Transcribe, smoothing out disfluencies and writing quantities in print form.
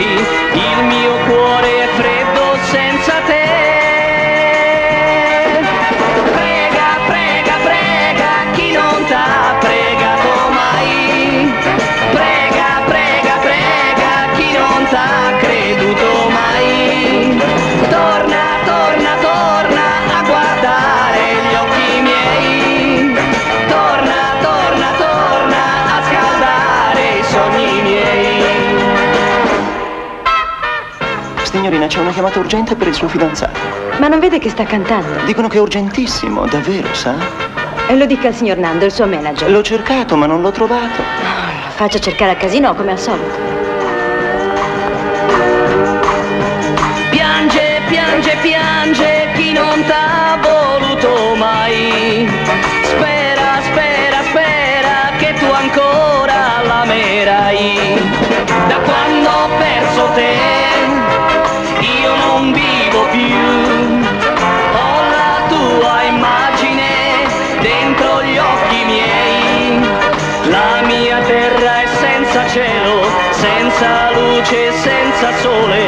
mai, il mio cuore è freddo senza te. Prega, prega, prega chi non t'ha pregato mai. Prega, prega, prega chi non t'ha creduto mai. Torna, torna, torna a guardare gli occhi miei. Torna, torna, torna a scaldare i sogni miei. Signorina, c'è una chiamata urgente per il suo fidanzato. Ma non vede che sta cantando? Dicono che è urgentissimo, davvero, sa? E lo dica al signor Nando, il suo manager. L'ho cercato, ma non l'ho trovato. Lo faccia cercare a casino come al solito. Piange, piange, piange chi non t'ha voluto mai. Spera, spera, spera che tu ancora l'amerai. Da quando ho perso te io non vivo più. Ho la tua immagine dentro gli occhi miei. La mia terra è senza cielo, senza luce, senza sole.